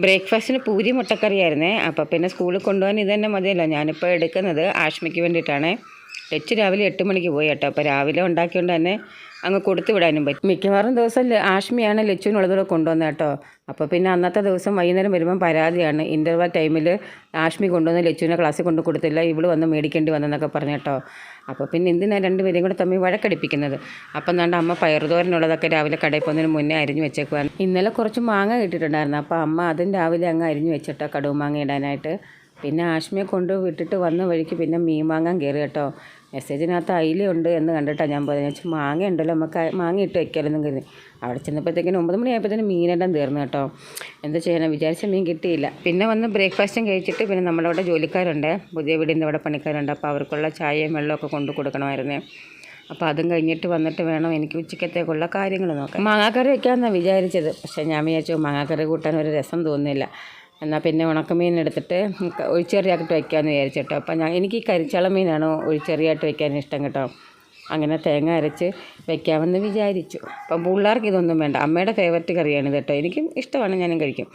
ബ്രേക്ക്ഫാസ്റ്റിന് പൂരി മുട്ടക്കറിയായിരുന്നേ. അപ്പോൾ പിന്നെ സ്കൂളിൽ കൊണ്ടുപോകാൻ ഇത് തന്നെ മതിയല്ലോ. ഞാനിപ്പോൾ എടുക്കുന്നത് ആഷ്മിക്ക് വേണ്ടിയിട്ടാണ്. ലച്ചു രാവിലെ 8 മണിക്ക് പോയി കേട്ടോ. അപ്പോൾ രാവിലെ ഉണ്ടാക്കിക്കൊണ്ട് തന്നെ അങ്ങ് കൊടുത്തു വിടാനും പറ്റും. മിക്കവാറും ദിവസം ആഷ്മിയാണ് ലച്ചുവിനുള്ളതോടെ കൊണ്ടുവന്നത് കേട്ടോ. അപ്പോൾ പിന്നെ അന്നത്തെ ദിവസം വൈകുന്നേരം വരുമ്പം പരാതിയാണ്, ഇൻ്റർവൽ ടൈമിൽ ആഷ്മി കൊണ്ടുവന്ന് ലച്ചുവിനെ ക്ലാസ്സിൽ കൊണ്ട് കൊടുത്തില്ല, ഇവള് വന്ന് മേടിക്കേണ്ടി വന്നെന്നൊക്കെ പറഞ്ഞു കേട്ടോ. അപ്പോൾ പിന്നെ എന്തിനാണ് രണ്ടുപേരെയും കൂടെ തമ്മിൽ വഴക്കടിപ്പിക്കുന്നത്. അപ്പം എന്നാണ്ട് അമ്മ പയറുതോരനുള്ളതൊക്കെ രാവിലെ കടയിൽ പോകുന്നതിന് മുന്നേ അരിഞ്ഞു വെച്ചേക്കുവാണ്. ഇന്നലെ കുറച്ച് മാങ്ങ കിട്ടിയിട്ടുണ്ടായിരുന്നു. അപ്പോൾ അമ്മ അതും രാവിലെ അങ്ങ് അരിഞ്ഞു വെച്ചിട്ടോ കടുവ് മാങ്ങ ഇടാനായിട്ട്. പിന്നെ ആഷ്മിയെ കൊണ്ട് വിട്ടിട്ട് വന്ന വഴിക്ക് പിന്നെ മീൻ വാങ്ങാൻ കയറി കേട്ടോ. മെസ്സേജിനകത്ത് അയിലുണ്ട് എന്ന് കണ്ടിട്ടാണ് ഞാൻ പോയത്. ഞാൻ മാങ്ങ ഉണ്ടല്ലോ, നമുക്ക് മാങ്ങ ഇട്ട് വയ്ക്കാമെന്നും കരുതി. അവിടെ ചെന്നപ്പോഴത്തേക്കിന് 9 മണിയായപ്പോഴത്തേനും മീനെല്ലാം തീർന്നു കേട്ടോ. എന്താ ചെയ്യണം, വിചാരിച്ച മീൻ കിട്ടിയില്ല. പിന്നെ വന്ന് ബ്രേക്ക്ഫാസ്റ്റും കഴിച്ചിട്ട് പിന്നെ നമ്മളവിടെ ജോലിക്കാരുണ്ട്, പുതിയ വീടിൻ്റെ അവിടെ പണിക്കാരുണ്ട്. അപ്പോൾ അവർക്കുള്ള ചായയും വെള്ളമൊക്കെ കൊണ്ട് കൊടുക്കണമായിരുന്നേ. അപ്പോൾ അതും കഴിഞ്ഞിട്ട് വന്നിട്ട് വേണം എനിക്ക് ഉച്ചക്കത്തേക്കുള്ള കാര്യങ്ങൾ നോക്കാം. മാങ്ങാക്കറി വയ്ക്കാമെന്നാണ് വിചാരിച്ചത്. പക്ഷേ ഞാൻ വിചാരിച്ചു മാങ്ങാക്കറി കൂട്ടാൻ ഒരു രസം തോന്നുന്നില്ല. എന്നാൽ പിന്നെ ഉണക്കമീൻ എടുത്തിട്ട് ഒഴിച്ചെറിയാക്കിട്ട് വയ്ക്കാമെന്ന് വിചാരിച്ചിട്ടോ. അപ്പോൾ എനിക്ക് ഈ കരിച്ചള മീനാണ് ഒഴിച്ചെറിയായിട്ട് വയ്ക്കാൻ ഇഷ്ടം കേട്ടോ. അങ്ങനെ തേങ്ങ അരച്ച് വയ്ക്കാമെന്ന് വിചാരിച്ചു. അപ്പം പിള്ളേർക്ക് ഇതൊന്നും വേണ്ട. അമ്മയുടെ ഫേവററ്റ് കറിയാണ് കേട്ടോ. എനിക്കും ഇഷ്ടമാണ്, ഞാനും കഴിക്കും.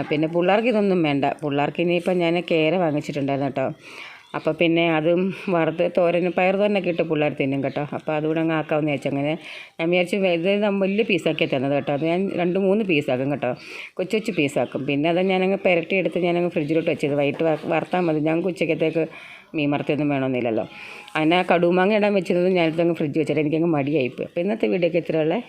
പിന്നെ പിള്ളേർക്ക് ഇതൊന്നും വേണ്ട. പിള്ളേർക്ക് ഇനിയിപ്പം ഞാൻ കേര വാങ്ങിച്ചിട്ടുണ്ടായിരുന്നു കേട്ടോ. അപ്പോൾ പിന്നെ അതും വറുത്ത് തോരന് പയർ തോരനൊക്കെ ഇട്ട് പിള്ളേർ തിന്നും കേട്ടോ. അപ്പോൾ അതുകൂടെ അങ്ങ് ആക്കാമെന്ന് വെച്ചാൽ അങ്ങനെ ഞാൻ വിചാരിച്ചു. ഇത് വലിയ പീസാക്കി തന്നത് കേട്ടോ. അത് ഞാൻ 2-3 പീസാക്കും കേട്ടോ, കൊച്ചു പീസാക്കും. പിന്നെ അത് ഞാനങ്ങ് പുരട്ടിയെടുത്ത് ഞാനങ്ങ് ഫ്രിഡ്ജിലോട്ട് വെച്ചത്. വൈകിട്ട് വറുത്താൽ മതി. ഞങ്ങൾക്ക് ഉച്ചക്കത്തേക്ക് മീൻ വറുത്തൊന്നും വേണമെന്നില്ലല്ലോ. അങ്ങനെ കടുമാങ്ങ ഇടാൻ വെച്ചത് ഞാനിതങ്ങ് ഫ്രിഡ്ജ് വെച്ചിട്ട് എനിക്കങ്ങ് മടിയായിപ്പോയി. അപ്പോൾ ഇന്നത്തെ വീഡിയോ ഒക്കെ ഇത്രയുള്ളേ.